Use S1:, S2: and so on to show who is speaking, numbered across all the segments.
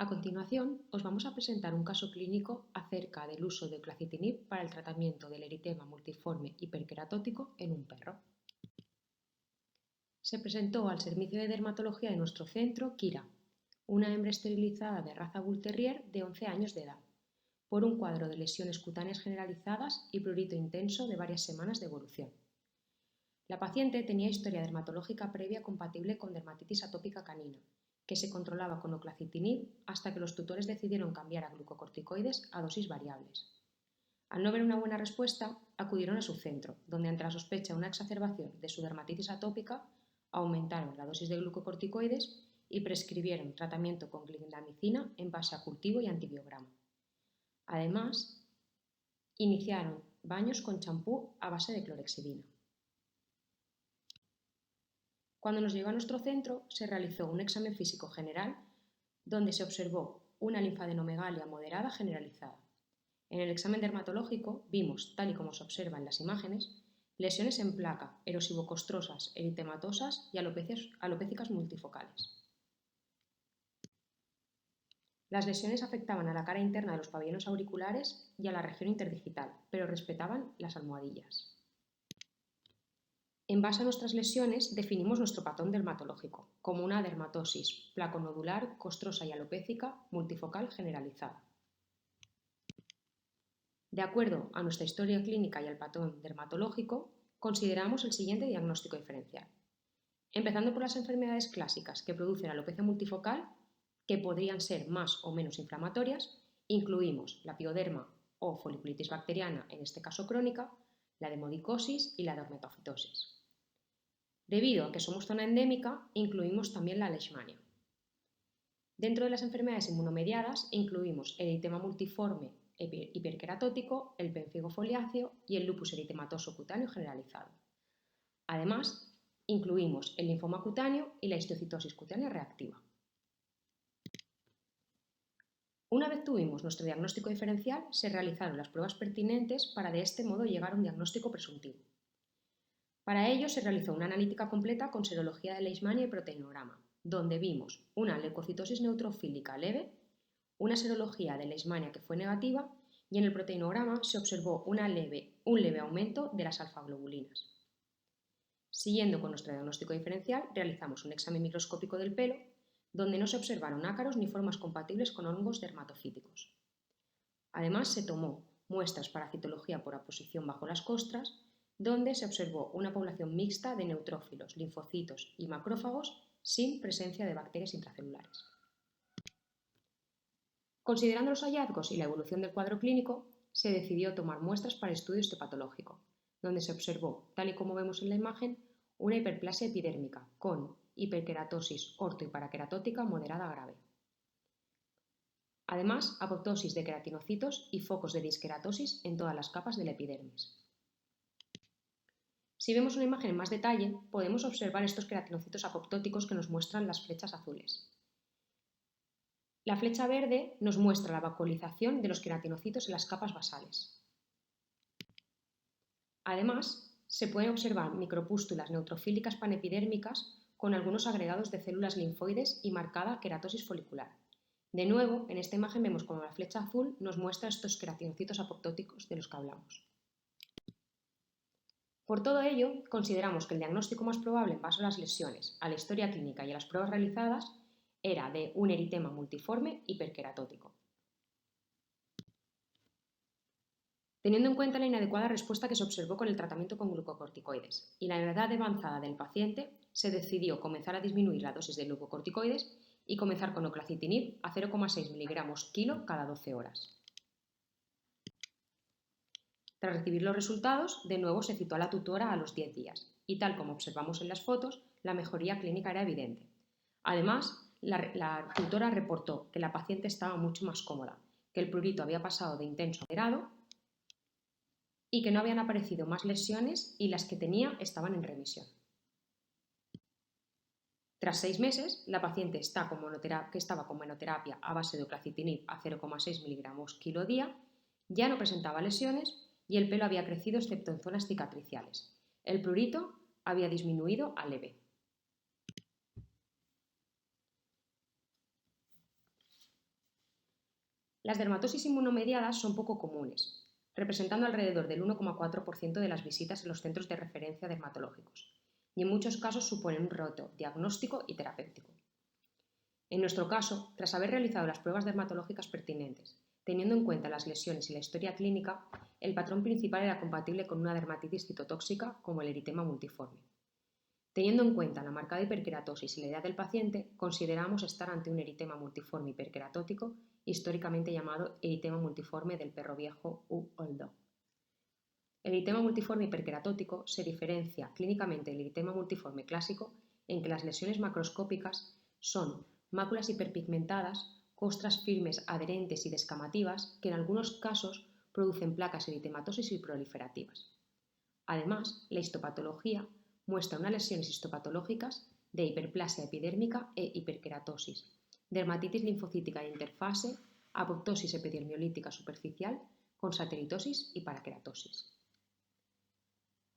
S1: A continuación, os vamos a presentar un caso clínico acerca del uso de oclacitinib para el tratamiento del eritema multiforme hiperqueratótico en un perro. Se presentó al servicio de dermatología de nuestro centro Kira, una hembra esterilizada de raza Bull Terrier de 11 años de edad, por un cuadro de lesiones cutáneas generalizadas y prurito intenso de varias semanas de evolución. La paciente tenía historia dermatológica previa compatible con dermatitis atópica canina, que se controlaba con oclacitinib hasta que los tutores decidieron cambiar a glucocorticoides a dosis variables. Al no ver una buena respuesta, acudieron a su centro, donde ante la sospecha de una exacerbación de su dermatitis atópica, aumentaron la dosis de glucocorticoides y prescribieron tratamiento con clindamicina en base a cultivo y antibiograma. Además, iniciaron baños con champú a base de clorexidina. Cuando nos llegó a nuestro centro, se realizó un examen físico general donde se observó una linfadenomegalia moderada generalizada. En el examen dermatológico vimos, tal y como se observa en las imágenes, lesiones en placa, erosivocostrosas, eritematosas y alopécicas multifocales. Las lesiones afectaban a la cara interna de los pabellones auriculares y a la región interdigital, pero respetaban las almohadillas. En base a nuestras lesiones, definimos nuestro patrón dermatológico como una dermatosis placonodular, costrosa y alopécica multifocal generalizada. De acuerdo a nuestra historia clínica y al patrón dermatológico, consideramos el siguiente diagnóstico diferencial. Empezando por las enfermedades clásicas que producen alopecia multifocal, que podrían ser más o menos inflamatorias, incluimos la pioderma o foliculitis bacteriana, en este caso crónica, la demodicosis y la dermatofitosis. Debido a que somos zona endémica, incluimos también la leishmania. Dentro de las enfermedades inmunomediadas incluimos el eritema multiforme hiperqueratótico, el pemfigo foliáceo y el lupus eritematoso cutáneo generalizado. Además, incluimos el linfoma cutáneo y la histiocytosis cutánea reactiva. Una vez tuvimos nuestro diagnóstico diferencial, se realizaron las pruebas pertinentes para de este modo llegar a un diagnóstico presuntivo. Para ello se realizó una analítica completa con serología de leishmania y proteinograma, donde vimos una leucocitosis neutrofílica leve, una serología de leishmania que fue negativa y en el proteinograma se observó un leve aumento de las alfaglobulinas. Siguiendo con nuestro diagnóstico diferencial, realizamos un examen microscópico del pelo, donde no se observaron ácaros ni formas compatibles con hongos dermatofíticos. Además, se tomó muestras para citología por aposición bajo las costras, donde se observó una población mixta de neutrófilos, linfocitos y macrófagos sin presencia de bacterias intracelulares. Considerando los hallazgos y la evolución del cuadro clínico, se decidió tomar muestras para estudio histopatológico, donde se observó, tal y como vemos en la imagen, una hiperplasia epidérmica con hiperkeratosis orto- y paraqueratótica moderada a grave. Además, apoptosis de queratinocitos y focos de disqueratosis en todas las capas de la epidermis. Si vemos una imagen en más detalle, podemos observar estos queratinocitos apoptóticos que nos muestran las flechas azules. La flecha verde nos muestra la vacuolización de los queratinocitos en las capas basales. Además, se pueden observar micropústulas neutrofílicas panepidérmicas con algunos agregados de células linfoides y marcada queratosis folicular. De nuevo, en esta imagen vemos como la flecha azul nos muestra estos queratinocitos apoptóticos de los que hablamos. Por todo ello, consideramos que el diagnóstico más probable en base a las lesiones, a la historia clínica y a las pruebas realizadas era de un eritema multiforme hiperqueratótico. Teniendo en cuenta la inadecuada respuesta que se observó con el tratamiento con glucocorticoides y la edad avanzada del paciente, se decidió comenzar a disminuir la dosis de glucocorticoides y comenzar con oclacitinib a 0,6 mg/kg cada 12 horas. Tras recibir los resultados, de nuevo se citó a la tutora a los 10 días y, tal como observamos en las fotos, la mejoría clínica era evidente. Además, la tutora reportó que la paciente estaba mucho más cómoda, que el prurito había pasado de intenso a moderado y que no habían aparecido más lesiones y las que tenía estaban en remisión. Tras 6 meses, la paciente que estaba con monoterapia a base de oclacitinib a 0,6 mg/kg día ya no presentaba lesiones y el pelo había crecido excepto en zonas cicatriciales. El prurito había disminuido a leve. Las dermatosis inmunomediadas son poco comunes, representando alrededor del 1,4% de las visitas en los centros de referencia dermatológicos, y en muchos casos suponen un reto diagnóstico y terapéutico. En nuestro caso, tras haber realizado las pruebas dermatológicas pertinentes, teniendo en cuenta las lesiones y la historia clínica, el patrón principal era compatible con una dermatitis citotóxica como el eritema multiforme. Teniendo en cuenta la marcada hiperkeratosis y la edad del paciente, consideramos estar ante un eritema multiforme hiperkeratótico, históricamente llamado eritema multiforme del perro viejo u old dog. El eritema multiforme hiperkeratótico se diferencia clínicamente del eritema multiforme clásico en que las lesiones macroscópicas son máculas hiperpigmentadas, costras firmes, adherentes y descamativas que en algunos casos producen placas eritematosis y proliferativas. Además, la histopatología muestra unas lesiones histopatológicas de hiperplasia epidérmica e hiperkeratosis, dermatitis linfocítica de interfase, apoptosis epidermolítica superficial con satelitosis y parakeratosis.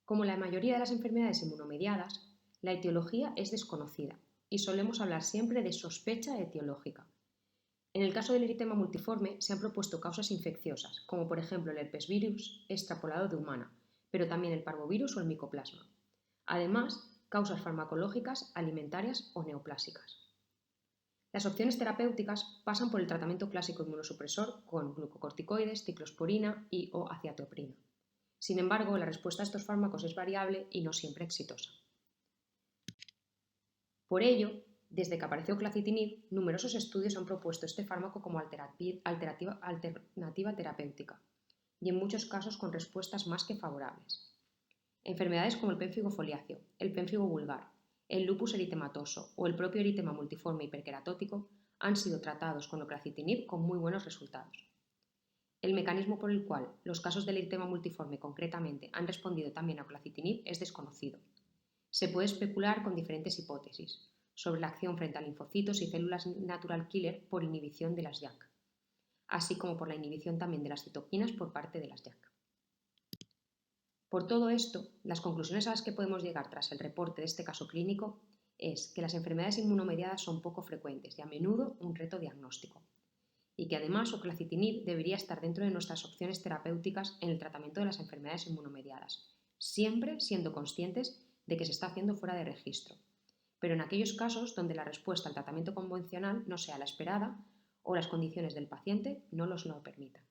S1: Como la mayoría de las enfermedades inmunomediadas, la etiología es desconocida y solemos hablar siempre de sospecha etiológica. En el caso del eritema multiforme se han propuesto causas infecciosas, como por ejemplo el herpesvirus extrapolado de humana, pero también el parvovirus o el micoplasma. Además, causas farmacológicas, alimentarias o neoplásicas. Las opciones terapéuticas pasan por el tratamiento clásico inmunosupresor con glucocorticoides, ciclosporina y o aciatoprina. Sin embargo, la respuesta a estos fármacos es variable y no siempre exitosa. Por ello, desde que apareció clacitinib, numerosos estudios han propuesto este fármaco como alternativa terapéutica y en muchos casos con respuestas más que favorables. Enfermedades como el pénfigo foliáceo, el pénfigo vulgar, el lupus eritematoso o el propio eritema multiforme hiperkeratótico han sido tratados con oclacitinib con muy buenos resultados. El mecanismo por el cual los casos del eritema multiforme concretamente han respondido también a oclacitinib es desconocido. Se puede especular con diferentes hipótesis sobre la acción frente a linfocitos y células natural killer por inhibición de las JAK, así como por la inhibición también de las citoquinas por parte de las JAK. Por todo esto, las conclusiones a las que podemos llegar tras el reporte de este caso clínico es que las enfermedades inmunomediadas son poco frecuentes y a menudo un reto diagnóstico, y que además oclacitinib debería estar dentro de nuestras opciones terapéuticas en el tratamiento de las enfermedades inmunomediadas, siempre siendo conscientes de que se está haciendo fuera de registro, pero en aquellos casos donde la respuesta al tratamiento convencional no sea la esperada o las condiciones del paciente no los lo permitan.